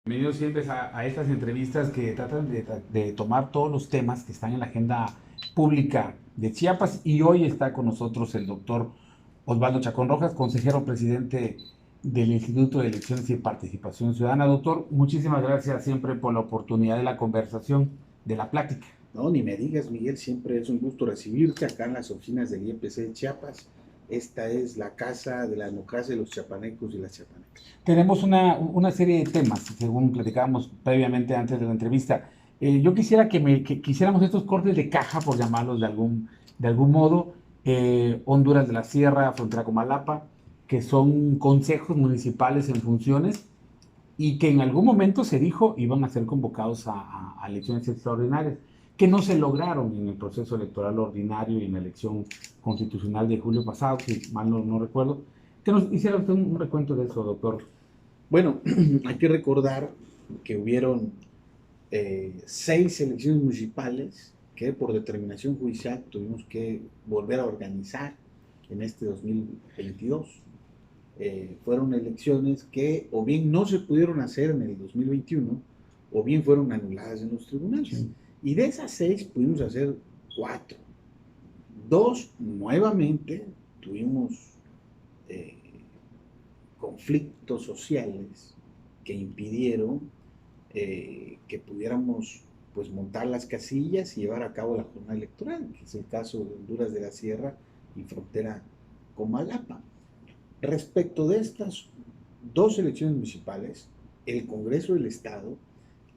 Bienvenidos siempre a estas entrevistas que tratan de tomar todos los temas que están en la agenda pública de Chiapas, y hoy está con nosotros el doctor Osvaldo Chacón Rojas, consejero presidente del Instituto de Elecciones y Participación Ciudadana. Doctor, muchísimas gracias siempre por la oportunidad de la conversación, de la plática. No, ni me digas, Miguel, siempre es un gusto recibirte acá en las oficinas del IEPC de Chiapas. Esta es la casa de la democracia de los chiapanecos y las chiapanecas. Tenemos una serie de temas, según platicábamos previamente antes de la entrevista. Yo quisiera que hiciéramos estos cortes de caja, por llamarlos de algún modo. Honduras de la Sierra, frontera con Malapa, que son consejos municipales en funciones y que en algún momento se dijo iban a ser convocados a elecciones extraordinarias, que no se lograron en el proceso electoral ordinario y en la elección constitucional de julio pasado, si mal no recuerdo. Que nos hiciera usted un recuento de eso, doctor. Bueno, hay que recordar que hubieron 6 elecciones municipales que por determinación judicial tuvimos que volver a organizar en este 2022. Fueron elecciones que o bien no se pudieron hacer en el 2021 o bien fueron anuladas en los tribunales. Sí. Y de esas 6 pudimos hacer 4. 2 nuevamente tuvimos eh, conflictos sociales que impidieron que pudiéramos pues montar las casillas y llevar a cabo la jornada electoral, que es el caso de Honduras de la Sierra y frontera con Malapa. Respecto de estas 2 elecciones municipales, el Congreso del Estado,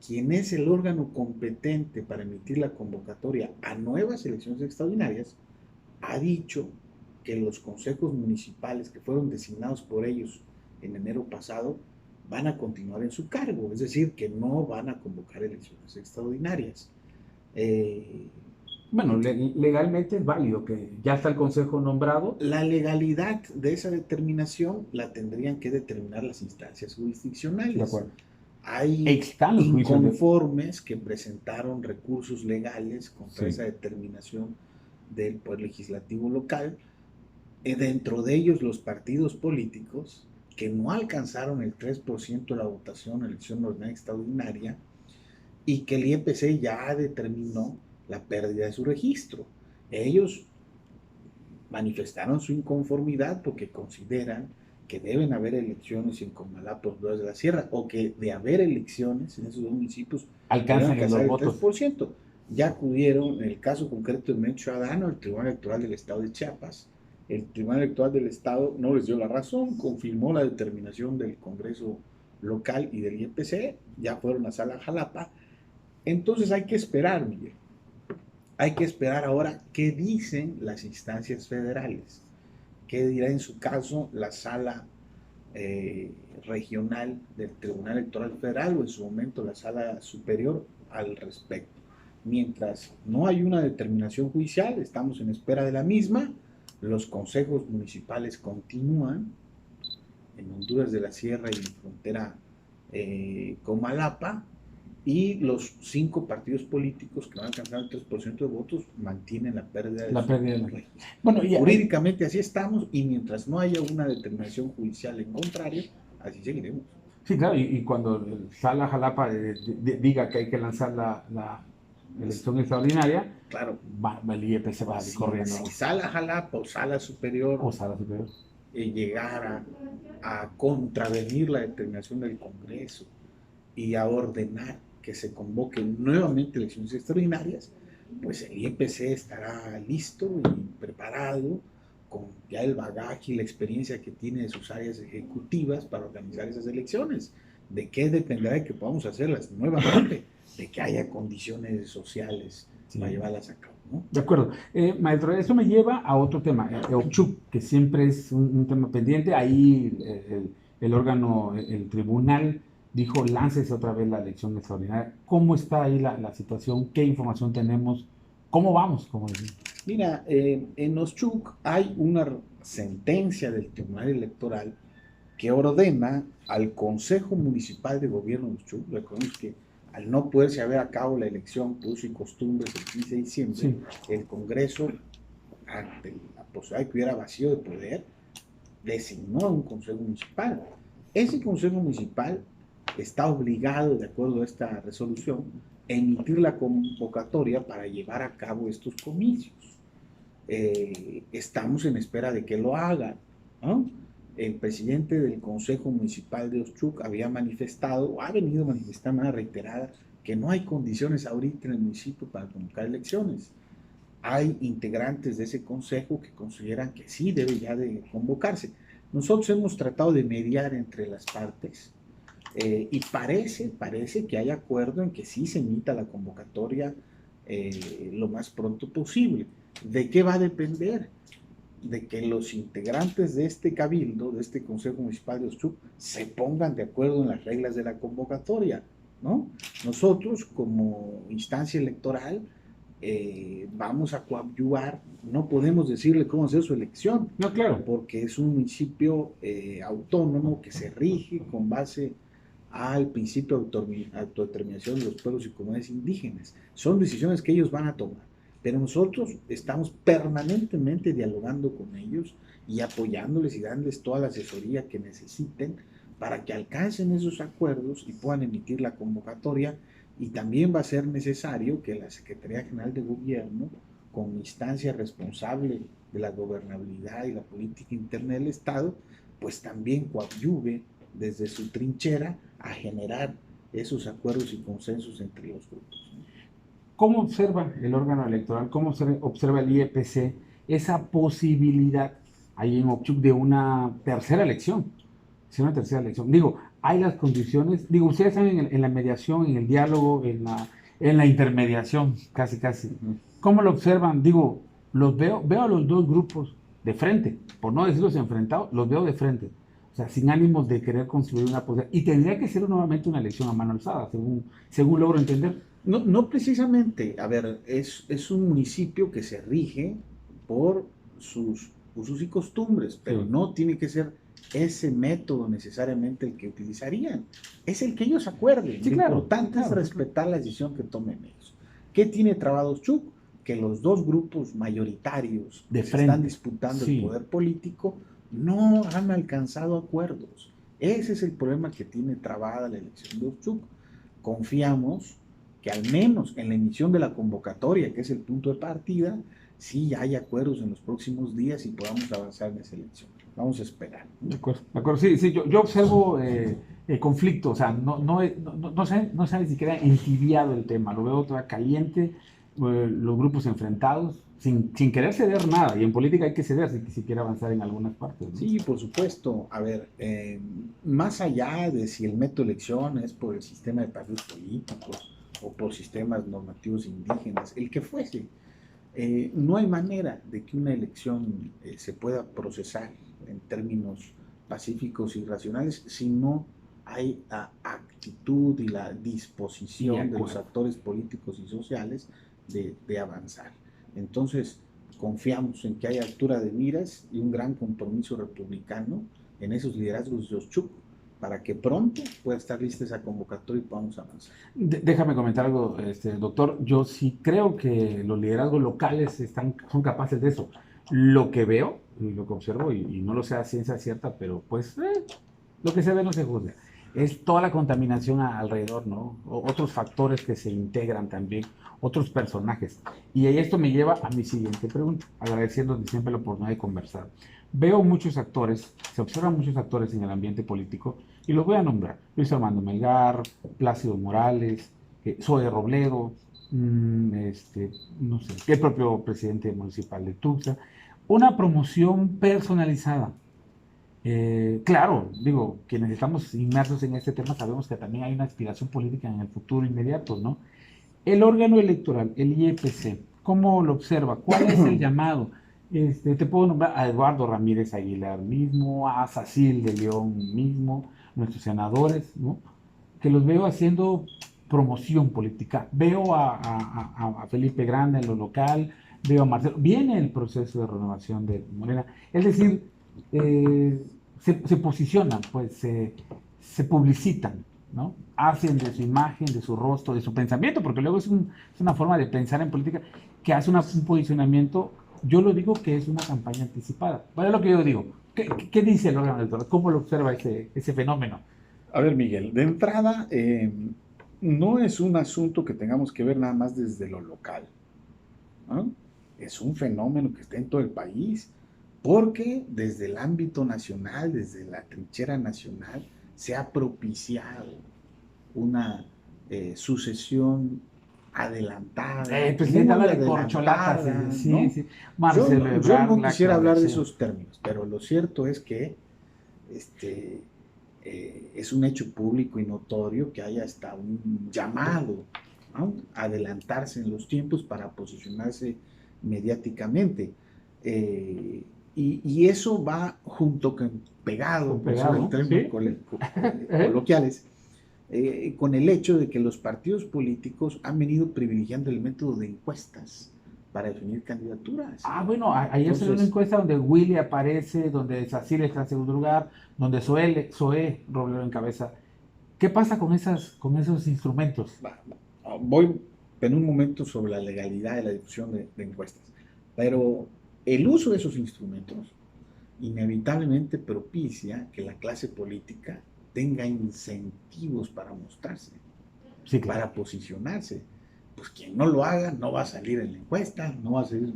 quien es el órgano competente para emitir la convocatoria a nuevas elecciones extraordinarias, ha dicho que los consejos municipales que fueron designados por ellos en enero pasado van a continuar en su cargo, es decir, que no van a convocar elecciones extraordinarias. Bueno, legalmente es válido que ya está el consejo nombrado. La legalidad de esa determinación la tendrían que determinar las instancias jurisdiccionales. De acuerdo. Hay inconformes que presentaron recursos legales contra esa determinación del Poder Legislativo local, dentro de ellos los partidos políticos que no alcanzaron el 3% de la votación en la elección ordinaria extraordinaria y que el IEPC ya determinó la pérdida de su registro. Ellos manifestaron su inconformidad porque consideran que deben haber elecciones en Comalapa, Honduras de la Sierra, o que de haber elecciones en esos 2 municipios alcanzan los el votos. 3%. Ya acudieron, en el caso concreto de Movimiento Ciudadano, el Tribunal Electoral del Estado de Chiapas. El Tribunal Electoral del Estado no les dio la razón, confirmó la determinación del Congreso local y del IEPC, ya fueron a Sala Jalapa. Entonces hay que esperar, Miguel. Hay que esperar ahora qué dicen las instancias federales, qué dirá en su caso la sala regional del Tribunal Electoral Federal o en su momento la sala superior al respecto. Mientras no hay una determinación judicial, estamos en espera de la misma. Los consejos municipales continúan en Honduras de la Sierra y en frontera con Malapa, y los 5 partidos políticos que van a alcanzar el 3% de votos mantienen la pérdida de su registro. Bueno, jurídicamente así estamos, y mientras no haya una determinación judicial en contrario, así seguiremos. Sí, claro, y cuando Sala Jalapa diga que hay que lanzar la elección extraordinaria, claro, el IEPC va a ir corriendo. Si Sala Jalapa o Sala Superior, llegara a contravenir la determinación del Congreso y a ordenar que se convoquen nuevamente elecciones extraordinarias, pues el IEPC estará listo y preparado con ya el bagaje y la experiencia que tiene de sus áreas ejecutivas para organizar esas elecciones. ¿De qué dependerá de que podamos hacerlas nuevamente? De que haya condiciones sociales para llevarlas a cabo, ¿no? De acuerdo. Maestro, eso me lleva a otro tema, OCHUC, que siempre es un tema pendiente. Ahí el órgano, el tribunal, dijo, láncese otra vez la elección extraordinaria. ¿Cómo está ahí la situación? ¿Qué información tenemos? ¿Cómo vamos? Mira, en OCHUC hay una sentencia del Tribunal Electoral que ordena al Consejo Municipal de Gobierno de OCHUC, recordemos que al no poderse llevar a cabo la elección por uso y costumbres el 15 de diciembre, el Congreso, ante la posibilidad de que hubiera vacío de poder, designó a un Consejo Municipal. Ese Consejo Municipal está obligado, de acuerdo a esta resolución, a emitir la convocatoria para llevar a cabo estos comicios. Estamos en espera de que lo hagan, ¿no? El presidente del Consejo Municipal de Oshchuk había manifestado, o ha venido manifestando de manera reiterada, que no hay condiciones ahorita en el municipio para convocar elecciones. Hay integrantes de ese consejo que consideran que sí debe ya de convocarse. Nosotros hemos tratado de mediar entre las partes y parece que hay acuerdo en que sí se emita la convocatoria lo más pronto posible. ¿De qué va a depender? De que los integrantes de este cabildo, de este Consejo Municipal de Oshchuk, se pongan de acuerdo en las reglas de la convocatoria, ¿no? Nosotros, como instancia electoral, vamos a coadyuvar, no podemos decirle cómo hacer su elección, No, claro. porque es un municipio autónomo que se rige con base al principio de autodeterminación de los pueblos y comunidades indígenas. Son decisiones que ellos van a tomar, pero nosotros estamos permanentemente dialogando con ellos y apoyándoles y dándoles toda la asesoría que necesiten para que alcancen esos acuerdos y puedan emitir la convocatoria. Y también va a ser necesario que la Secretaría General de Gobierno, como instancia responsable de la gobernabilidad y la política interna del Estado, pues también coadyuve desde su trinchera a generar esos acuerdos y consensos entre los grupos. ¿Cómo observa el órgano electoral, cómo observa el IEPC esa posibilidad ahí en Oshchuk de una tercera elección? Si una tercera elección. Digo, hay las condiciones, digo, ustedes están en la mediación, en el diálogo, en la intermediación, casi, casi. ¿Cómo lo observan? Digo, veo a los dos grupos de frente, por no decirlos enfrentados, los veo de frente. O sea, sin ánimos de querer construir una posibilidad. Y tendría que ser nuevamente una elección a mano alzada, según logro entender. No, no precisamente, a ver, es un municipio que se rige por sus usos y costumbres, pero Sí. no tiene que ser ese método necesariamente el que utilizarían. Es el que ellos acuerden. Sí, Lo claro, importante claro, es respetar la decisión que tomen ellos. ¿Qué tiene trabado Oshchuk? Que los dos grupos mayoritarios de que se frente. están disputando Sí. el poder político no han alcanzado acuerdos. Ese es el problema que tiene trabada la elección de Oshchuk. Confiamos que al menos en la emisión de la convocatoria, que es el punto de partida, sí hay acuerdos en los próximos días y podamos avanzar en esa elección. Vamos a esperar. De acuerdo. Sí, sí, yo observo conflicto, o sea, no se ha ni siquiera entibiado el tema, lo veo todavía caliente, los grupos enfrentados, sin querer ceder nada, y en política hay que ceder si quiere avanzar en algunas partes, ¿no? Sí, por supuesto. A ver, más allá de si el método de elección es por el sistema de partidos políticos o por sistemas normativos indígenas, el que fuese, no hay manera de que una elección se pueda procesar en términos pacíficos y racionales si no hay la actitud y la disposición de los actores políticos y sociales de avanzar. Entonces, confiamos en que haya altura de miras y un gran compromiso republicano en esos liderazgos de Oshchuk para que pronto pueda estar lista esa convocatoria y podamos avanzar. Déjame comentar algo, doctor. Yo sí creo que los liderazgos locales son capaces de eso. Lo que veo, y lo que observo, y no lo sé a ciencia cierta, pero pues lo que se ve no se juzga. Es toda la contaminación alrededor, ¿no? Otros factores que se integran también, otros personajes. Y esto me lleva a mi siguiente pregunta, agradeciendo siempre la oportunidad de conversar. Veo muchos actores, se observan muchos actores en el ambiente político, y los voy a nombrar: Luis Armando Melgar, Plácido Morales, Zoe Robledo, no sé, el propio presidente municipal de Tuxtla. Una promoción personalizada. Claro, digo, quienes estamos inmersos en este tema sabemos que también hay una aspiración política en el futuro inmediato, ¿no? El órgano electoral, el IEPC, ¿cómo lo observa? ¿Cuál es el llamado? Te puedo nombrar a Eduardo Ramírez Aguilar mismo, a Sacil de León mismo, nuestros senadores, ¿no? Que los veo haciendo promoción política. Veo a Felipe Grande en lo local, veo a Marcelo. Viene el proceso de renovación de Morena. Es decir, se posicionan, pues se publicitan, ¿no? Hacen de su imagen, de su rostro, de su pensamiento, porque luego es una forma de pensar en política que hace un posicionamiento. Yo lo digo que es una campaña anticipada. Bueno, es lo que yo digo. ¿Qué dice el órgano electoral? ¿Cómo lo observa ese fenómeno? A ver, Miguel, de entrada, no es un asunto que tengamos que ver nada más desde lo local, ¿no? Es un fenómeno que está en todo el país, porque desde el ámbito nacional, desde la trinchera nacional, se ha propiciado una sucesión adelantada, Presidente muy habla de corcholatas, adelantada, sí, ¿no? sí. Yo, Marcelo yo Ebrard, no la quisiera hablar de Claudia. esos términos, pero lo cierto es que este, es un hecho público y notorio que haya hasta un llamado, ¿no?, a adelantarse en los tiempos para posicionarse mediáticamente. Eh, y eso va junto con pegado, por usar el Pegado, término ¿sí? coloquiales, con el hecho de que los partidos políticos han venido privilegiando el método de encuestas para definir candidaturas. Bueno, ayer salió una Entonces, encuesta donde Willy aparece, donde Sacil está en segundo lugar, donde Zoé Robledo encabeza. ¿Qué pasa con esos instrumentos? voy en un momento sobre la legalidad de la difusión de encuestas, pero el uso de esos instrumentos inevitablemente propicia que la clase política tenga incentivos para mostrarse, Sí, claro. para posicionarse. Pues quien no lo haga no va a salir en la encuesta, no va a salir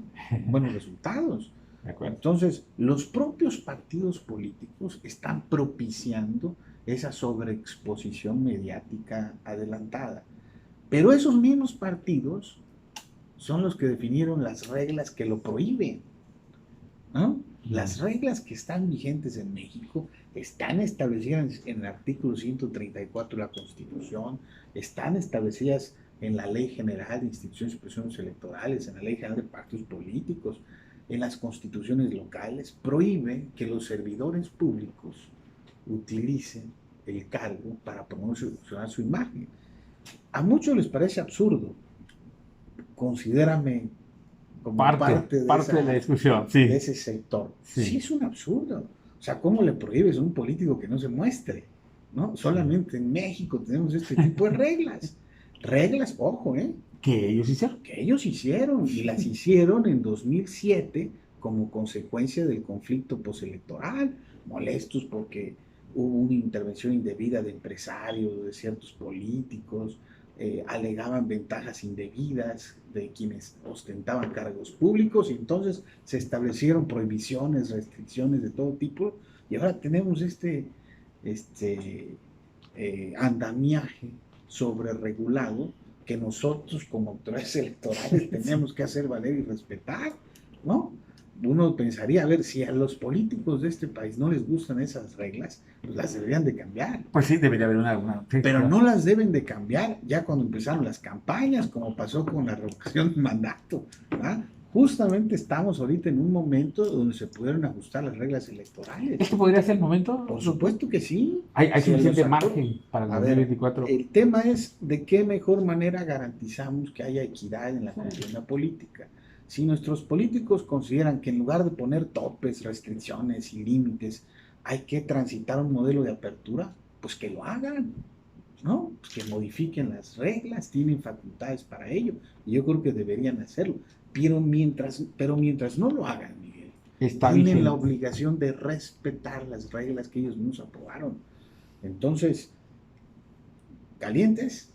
buenos resultados. De acuerdo. Entonces, los propios partidos políticos están propiciando esa sobreexposición mediática adelantada. Pero esos mismos partidos son los que definieron las reglas que lo prohíben, ¿no? Las reglas que están vigentes en México están establecidas en el artículo 134 de la Constitución, están establecidas en la Ley General de Instituciones y Procesos Electorales, en la Ley General de Partidos Políticos, en las constituciones locales. Prohíben que los servidores públicos utilicen el cargo para promocionar su imagen. A muchos les parece absurdo. Considérame como parte de la discusión, sí. de ese sector. Sí. Sí, es un absurdo. O sea, ¿cómo le prohíbes a un político que no se muestre? ¿No? Solamente en México tenemos este tipo de reglas. Reglas, ojo, Que ellos hicieron. Que ellos hicieron, y las hicieron en 2007 como consecuencia del conflicto postelectoral, molestos porque hubo una intervención indebida de empresarios, de ciertos políticos, alegaban ventajas indebidas de quienes ostentaban cargos públicos, y entonces se establecieron prohibiciones, restricciones de todo tipo, y ahora tenemos este andamiaje sobre regulado que nosotros como autoridades electorales tenemos que hacer valer y respetar, ¿no? Uno pensaría, a ver, si a los políticos de este país no les gustan esas reglas, pues las deberían de cambiar. Pues sí, debería haber una sí, pero no las deben de cambiar ya cuando empezaron las campañas, como pasó con la revocación del mandato, ¿verdad? Justamente estamos ahorita en un momento donde se pudieron ajustar las reglas electorales. ¿Esto podría ser el momento? Por supuesto que sí. Hay suficiente margen para el 2024. El tema es de qué mejor manera garantizamos que haya equidad en la contienda política. Si nuestros políticos consideran que en lugar de poner topes, restricciones y límites, hay que transitar un modelo de apertura, pues que lo hagan, ¿no? Pues que modifiquen las reglas, tienen facultades para ello, y yo creo que deberían hacerlo. Pero mientras no lo hagan, Miguel, tienen la obligación de respetar las reglas que ellos nos aprobaron. Entonces, calientes,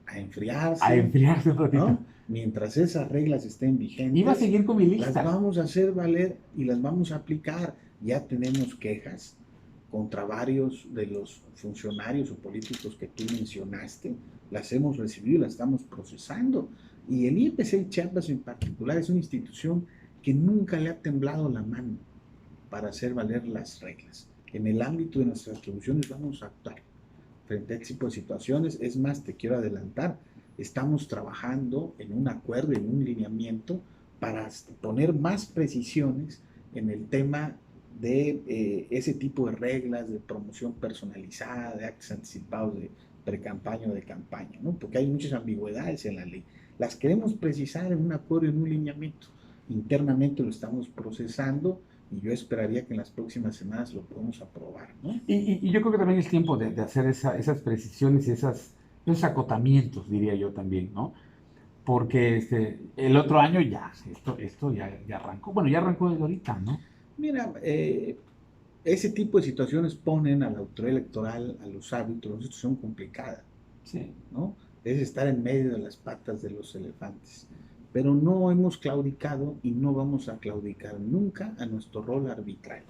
a enfriarse. A enfriarse un ratito. ¿No? Mientras esas reglas estén vigentes. Iba a seguir con mi lista. Las vamos a hacer valer y las vamos a aplicar. Ya tenemos quejas contra varios de los funcionarios o políticos que tú mencionaste. Las hemos recibido y las estamos procesando. Y el IEPC Chiapas en particular es una institución que nunca le ha temblado la mano para hacer valer las reglas. En el ámbito de nuestras atribuciones vamos a actuar frente a este tipo de situaciones. Es más, te quiero adelantar, estamos trabajando en un acuerdo, en un lineamiento para poner más precisiones en el tema de ese tipo de reglas de promoción personalizada, de actos anticipados de pre-campaña o de campaña, ¿no? Porque hay muchas ambigüedades en la ley. Las queremos precisar en un acuerdo, en un lineamiento. Internamente lo estamos procesando y yo esperaría que en las próximas semanas lo podamos aprobar, ¿no? Y yo creo que también es tiempo de hacer esas precisiones y esos acotamientos, diría yo también, ¿no? Porque el otro año ya, esto ya arrancó. Bueno, ya arrancó desde ahorita, ¿no? Mira, ese tipo de situaciones ponen a la autoridad electoral, a los árbitros, en una situación complicada, Sí. ¿no? Es estar en medio de las patas de los elefantes. Pero no hemos claudicado y no vamos a claudicar nunca a nuestro rol arbitral.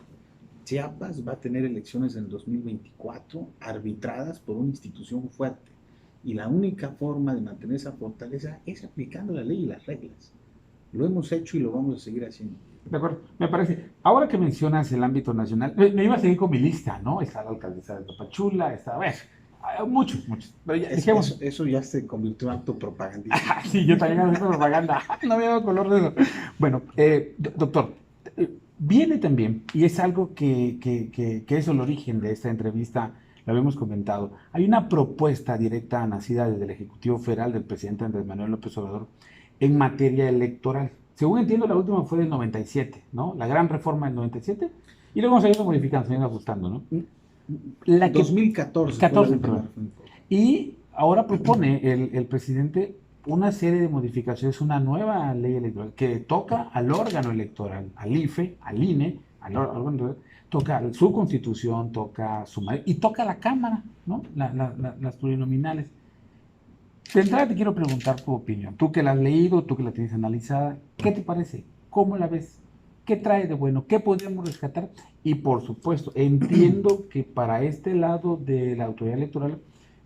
Chiapas va a tener elecciones en 2024 arbitradas por una institución fuerte. Y la única forma de mantener esa fortaleza es aplicando la ley y las reglas. Lo hemos hecho y lo vamos a seguir haciendo. De acuerdo, me parece. Ahora que mencionas el ámbito nacional, me iba a seguir con mi lista, ¿no? Está la alcaldesa de Tapachula, está, a ver, hay muchos. Pero ya, dejemos. Eso ya se convirtió en acto propagandístico. Sí, yo también hago propaganda. No me hago color de eso. Bueno, doctor, viene también, y es algo que es el origen de esta entrevista, lo habíamos comentado. Hay una propuesta directa nacida desde el Ejecutivo Federal del presidente Andrés Manuel López Obrador en materia electoral. Según entiendo, la última fue del 97, ¿no? La gran reforma del 97, y luego se ha ido modificando, se ha ido ajustando, ¿no? La que, 2014 fue la 14, última perdón. reforma. Y ahora propone el presidente una serie de modificaciones, una nueva ley electoral que toca al órgano electoral, al IFE, al INE, al órgano, toca su constitución, toca su y toca la Cámara, ¿no? Las plurinominales. De entrada te quiero preguntar tu opinión. Tú que la has leído, tú que la tienes analizada, ¿qué te parece? ¿Cómo la ves? ¿Qué trae de bueno? ¿Qué podríamos rescatar? Y por supuesto, entiendo que para este lado de la autoridad electoral,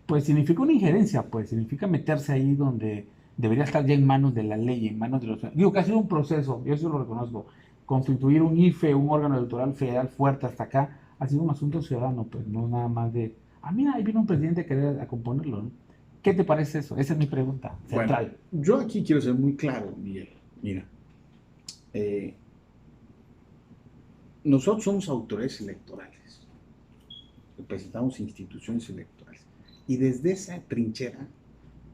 pues significa una injerencia, pues significa meterse ahí donde debería estar ya en manos de la ley, en manos de los... Digo que ha sido un proceso, yo eso lo reconozco. Constituir un IFE, un órgano electoral federal fuerte hasta acá, ha sido un asunto ciudadano, pues no nada más de... Ah, mira, ahí viene un presidente a querer a componerlo, ¿no? ¿Qué te parece eso? Esa es mi pregunta Bueno, central. yo aquí quiero ser muy claro, Miguel. Mira, eh, nosotros somos autores electorales, representamos instituciones electorales. Y desde esa trinchera,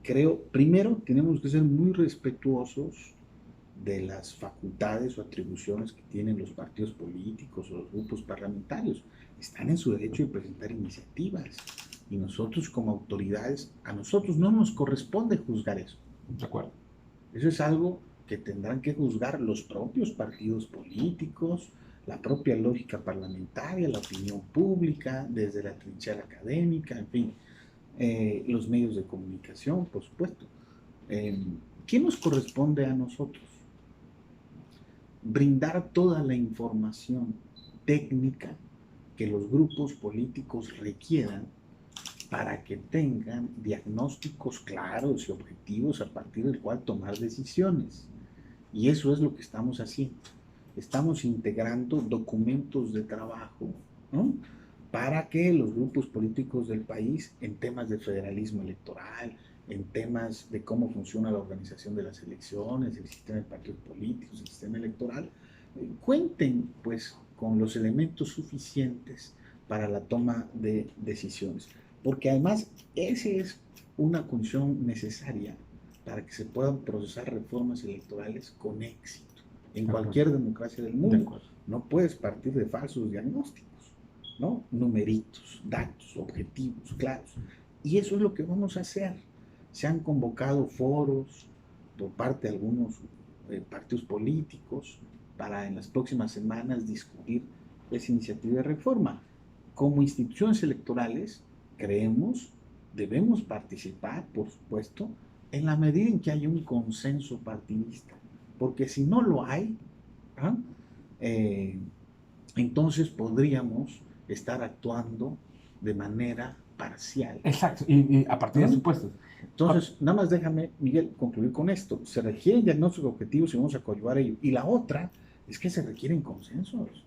creo, primero tenemos que ser muy respetuosos de las facultades o atribuciones que tienen los partidos políticos o los grupos parlamentarios. Están en su derecho de presentar iniciativas. Y nosotros como autoridades, a nosotros no nos corresponde juzgar eso. De acuerdo. Eso es algo que tendrán que juzgar los propios partidos políticos, la propia lógica parlamentaria, la opinión pública, desde la trinchera académica, en fin, los medios de comunicación, por supuesto. ¿Qué nos corresponde a nosotros? Brindar toda la información técnica que los grupos políticos requieran para que tengan diagnósticos claros y objetivos a partir del cual tomar decisiones. Y eso es lo que estamos haciendo. Estamos integrando documentos de trabajo, ¿no? Para que los grupos políticos del país, en temas de federalismo electoral, en temas de cómo funciona la organización de las elecciones, el sistema de partidos políticos, el sistema electoral, cuenten pues con los elementos suficientes para la toma de decisiones. Porque además esa es una condición necesaria para que se puedan procesar reformas electorales con éxito en cualquier democracia del mundo. No puedes partir de falsos diagnósticos, ¿no? Numeritos, datos, objetivos claros. Y eso es lo que vamos a hacer. Se han convocado foros por parte de algunos partidos políticos para en las próximas semanas discutir esa iniciativa de reforma. Como instituciones electorales, creemos, debemos participar, por supuesto, en la medida en que haya un consenso partidista, porque si no lo hay, ¿ah? Entonces podríamos estar actuando de manera parcial. Exacto, y a partir de supuestos. Entonces, nada más déjame, Miguel, concluir con esto. Se requieren diagnósticos objetivos y vamos a coadyuvar ello. Y la otra es que se requieren consensos.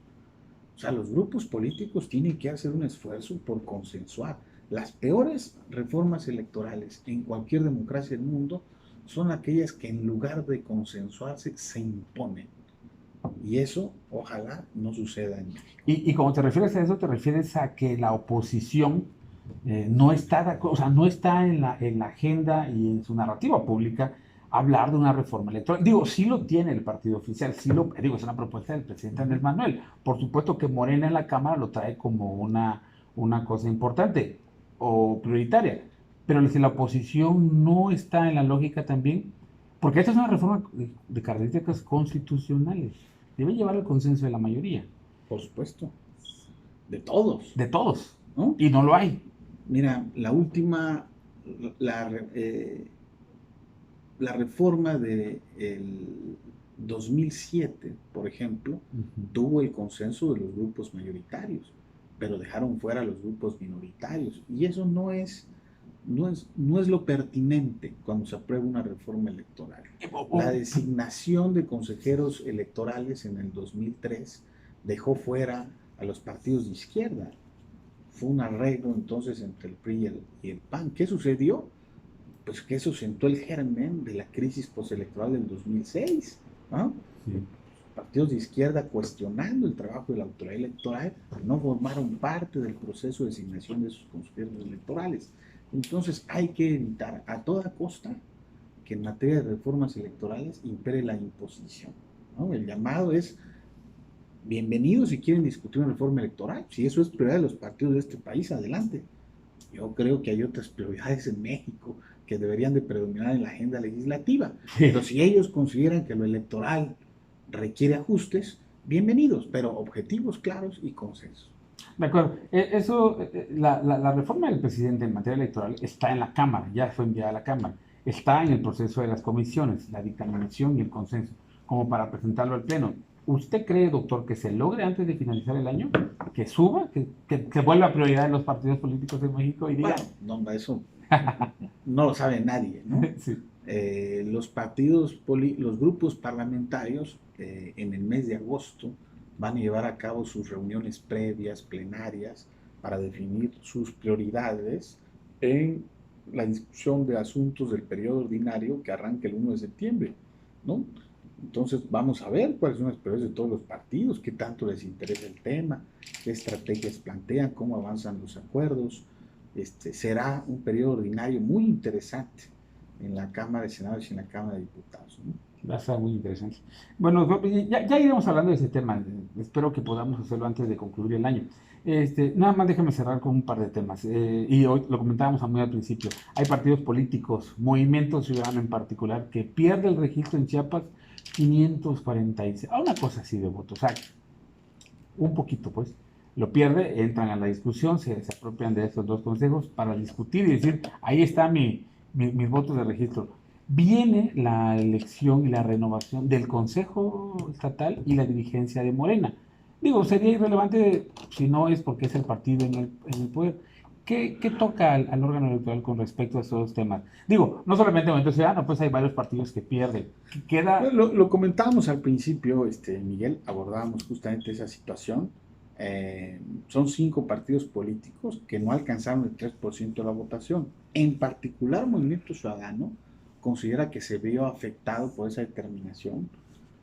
O sea, los grupos políticos tienen que hacer un esfuerzo por consensuar. Las peores reformas electorales en cualquier democracia del mundo son aquellas que en lugar de consensuarse se imponen. Y eso ojalá no suceda en México. Y como te refieres a eso, te refieres a que la oposición no está, o sea, no está en la agenda y en su narrativa pública hablar de una reforma electoral. Digo, sí lo tiene el partido oficial, sí lo, digo, es una propuesta del presidente Andrés Manuel. Por supuesto que Morena en la Cámara lo trae como una cosa importante o prioritaria. Pero si la oposición no está en la lógica también, porque esta es una reforma de características constitucionales, debe llevar el consenso de la mayoría. Por supuesto. de todos, de todos, ¿no? y no lo hay. Mira, la última, la, la reforma del 2007, por ejemplo, tuvo el consenso de los grupos mayoritarios, pero dejaron fuera a los grupos minoritarios. Y eso no es lo pertinente cuando se aprueba una reforma electoral. La designación de consejeros electorales en el 2003 dejó fuera a los partidos de izquierda. Fue un arreglo entonces entre el PRI y el PAN. ¿Qué sucedió? Pues que eso sentó el germen de la crisis postelectoral del 2006, ¿no? Sí. Partidos de izquierda cuestionando el trabajo de la autoridad electoral no formaron parte del proceso de designación de sus consejeros electorales. Entonces hay que evitar a toda costa que en materia de reformas electorales impere la imposición, ¿no? El llamado es: bienvenidos si quieren discutir una reforma electoral. Si eso es prioridad de los partidos de este país, adelante. Yo creo que hay otras prioridades en México que deberían de predominar en la agenda legislativa. Pero si ellos consideran que lo electoral requiere ajustes, bienvenidos, pero objetivos claros y consenso. De acuerdo. La reforma del presidente en materia electoral está en la Cámara, ya fue enviada a la Cámara. Está en el proceso de las comisiones, la dictaminación y el consenso, como para presentarlo al Pleno. ¿Usted cree, doctor, que se logre antes de finalizar el año? ¿Que suba? ¿Que vuelva a prioridad en los partidos políticos de México? Y diga... Bueno, no, eso no lo sabe nadie, ¿no? Sí. Los partidos, los grupos parlamentarios en el mes de agosto van a llevar a cabo sus reuniones previas, plenarias, para definir sus prioridades en la discusión de asuntos del periodo ordinario que arranca el 1 de septiembre, ¿no? Entonces vamos a ver cuáles son las prioridades de todos los partidos, qué tanto les interesa el tema, qué estrategias plantean, cómo avanzan los acuerdos. Será un periodo ordinario muy interesante en la Cámara de Senadores y en la Cámara de Diputados, ¿no? Va a ser muy interesante. Bueno, ya iremos hablando de ese tema. Espero que podamos hacerlo antes de concluir el año. Nada más déjame cerrar con un par de temas. Y hoy lo comentábamos muy al principio. Hay partidos políticos, Movimiento Ciudadano en particular, que pierde el registro en Chiapas 546. A una cosa así de votos. O sea, un poquito, pues. Lo pierde, entran a la discusión, se apropian de estos dos consejos para discutir y decir, ahí está mis votos de registro. Viene la elección y la renovación del Consejo Estatal y la dirigencia de Morena. Digo, sería irrelevante si no es porque es el partido en el poder. ¿Qué toca al órgano electoral con respecto a esos temas? Digo, no solamente Movimiento Ciudadano, pues hay varios partidos que pierden. Queda... Lo comentábamos al principio, Miguel, abordábamos justamente esa situación. Son 5 partidos políticos que no alcanzaron el 3% de la votación. En particular, Movimiento Ciudadano considera que se vio afectado por esa determinación,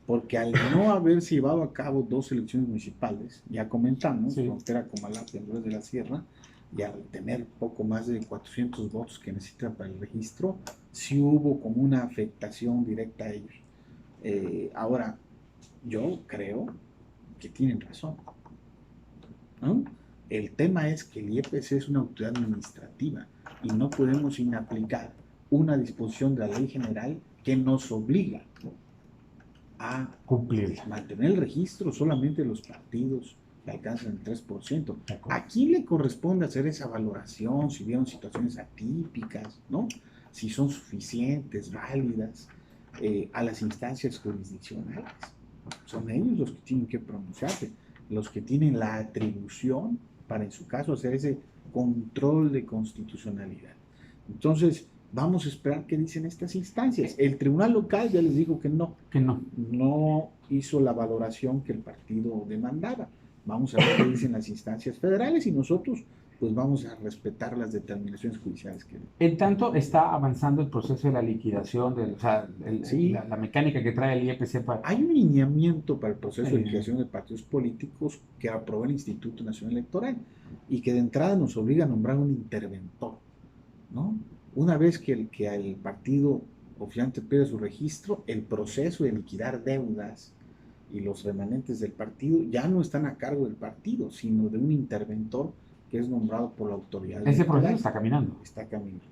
porque al no haberse llevado a cabo 2 elecciones municipales, ya comentamos, sí, Frontera Comalapa y Honduras de la Sierra, y al tener poco más de 400 votos que necesitan para el registro, sí hubo como una afectación directa a ellos. Ahora, yo creo que tienen razón, ¿no? El tema es que el IEPC es una autoridad administrativa y no podemos inaplicar una disposición de la ley general que nos obliga a cumplir, mantener el registro solamente de los partidos que alcanzan el 3%. ¿A quién le corresponde hacer esa valoración? Si vieron situaciones atípicas, ¿no? Si son suficientes, válidas, a las instancias jurisdiccionales. Son ellos los que tienen que pronunciarse, los que tienen la atribución para, en su caso, hacer ese control de constitucionalidad. Entonces, vamos a esperar qué dicen estas instancias. El tribunal local ya les dijo que no hizo la valoración que el partido demandaba. Vamos a ver qué dicen las instancias federales y nosotros pues vamos a respetar las determinaciones judiciales que... En tanto está avanzando el proceso de la liquidación, sí, la mecánica que trae el IEPC para... Hay un lineamiento para el proceso de liquidación de partidos políticos que aprobó el Instituto Nacional Electoral y que de entrada nos obliga a nombrar un interventor, ¿no? Una vez que el partido oficialmente pierde su registro, el proceso de liquidar deudas y los remanentes del partido ya no están a cargo del partido, sino de un interventor que es nombrado por la autoridad. Ese proceso está caminando. Está caminando.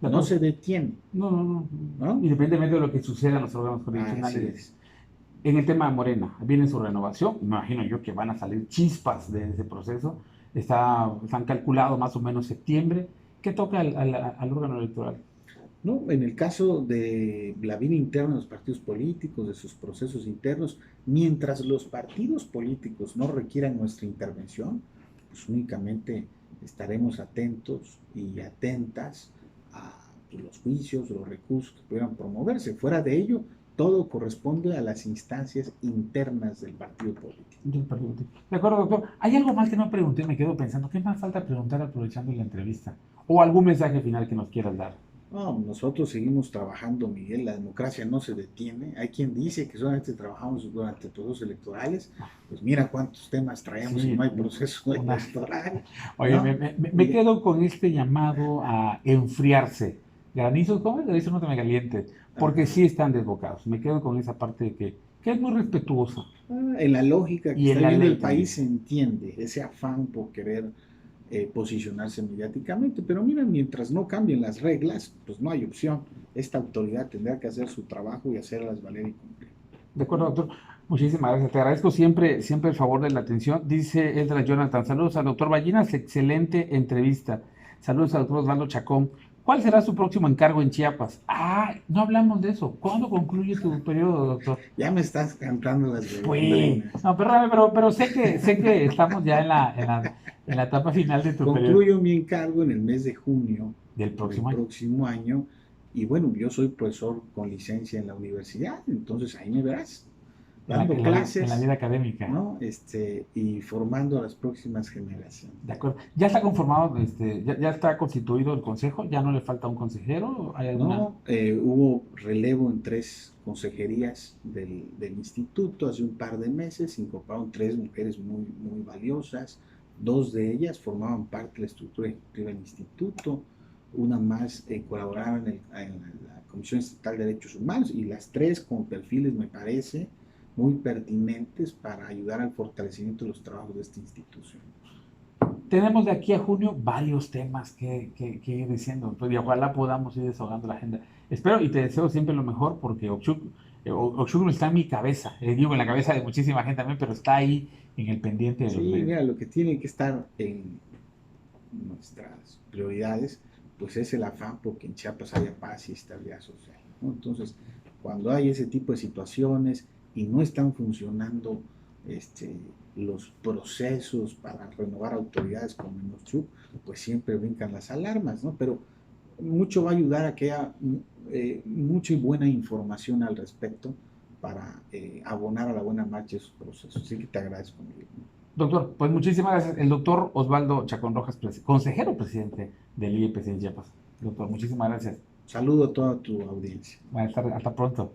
No se detiene. No. Independientemente de lo que suceda en los órganos jurisdiccionales. En el tema de Morena, viene su renovación, me imagino yo que van a salir chispas de ese proceso. están calculados más o menos septiembre. ¿Qué toca al órgano electoral? ¿No? En el caso de la vida interna de los partidos políticos, de sus procesos internos, mientras los partidos políticos no requieran nuestra intervención, pues únicamente estaremos atentos y atentas a los juicios, los recursos que pudieran promoverse. Fuera de ello, todo corresponde a las instancias internas del partido político. De acuerdo, doctor. Hay algo más que no pregunté, me quedo pensando. ¿Qué más falta preguntar aprovechando la entrevista? ¿O algún mensaje final que nos quieras dar? No, nosotros seguimos trabajando, Miguel, la democracia no se detiene. Hay quien dice que solamente trabajamos durante procesos electorales. Pues mira cuántos temas traemos y Sí, no hay proceso electoral, Oye, ¿no? me quedo con este llamado a enfriarse. Granizos, ¿cómo? Granizos no te me calientes, porque Ajá. sí están desbocados. Me quedo con esa parte que es muy respetuosa. En la lógica que Y en está la viendo ley el país también. se entiende ese afán por querer posicionarse mediáticamente, pero mira, mientras no cambien las reglas, pues no hay opción. Esta autoridad tendrá que hacer su trabajo y hacerlas valer y cumplir. De acuerdo, doctor. Muchísimas gracias. Te agradezco siempre el favor de la atención. Dice Edra Jonathan, saludos al doctor Ballinas, excelente entrevista. Saludos al doctor Osvaldo Chacón. ¿Cuál será su próximo encargo en Chiapas? Ah, no hablamos de eso. ¿Cuándo concluye tu periodo, doctor? Ya me estás cantando las Pues, golondrinas. no, perdóname, pero sé que estamos ya en la etapa final de tu periodo Concluyo mi encargo en el mes de junio del del próximo año. próximo año y bueno, yo soy profesor con licencia en la universidad, entonces ahí me verás dando En la clases, vida académica. ¿no? Y formando a las próximas generaciones. De acuerdo. ¿Ya está conformado, ya está constituido el consejo? ¿Ya no le falta un consejero? ¿Hay alguna? No, hubo relevo en 3 consejerías del instituto hace un par de meses, se incorporaron 3 mujeres muy valiosas, 2 de ellas formaban parte de la estructura ejecutiva del instituto, una más colaboraba en la Comisión Estatal de Derechos Humanos y las 3 con perfiles, me parece, muy pertinentes para ayudar al fortalecimiento de los trabajos de esta institución. Tenemos de aquí a junio varios temas que ir diciendo, pues, y ojalá podamos ir desahogando la agenda. Espero y te deseo siempre lo mejor porque Oxucro está en mi cabeza, digo en la cabeza de muchísima gente también, pero está ahí en el pendiente de los Sí, medios. mira, lo que tiene que estar en nuestras prioridades, pues es el afán porque en Chiapas haya paz y estabilidad social, ¿no? Entonces, cuando hay ese tipo de situaciones y no están funcionando este, los procesos para renovar autoridades como en Ochuc, pues siempre brincan las alarmas, ¿no? Pero mucho va a ayudar a que haya mucha y buena información al respecto para abonar a la buena marcha de esos procesos. Así que te agradezco, Miguel. Doctor, pues muchísimas gracias. El doctor Osvaldo Chacón Rojas, consejero presidente del IEPC en Chiapas. Doctor, muchísimas gracias. Saludo a toda tu audiencia. Buenas tardes, hasta pronto.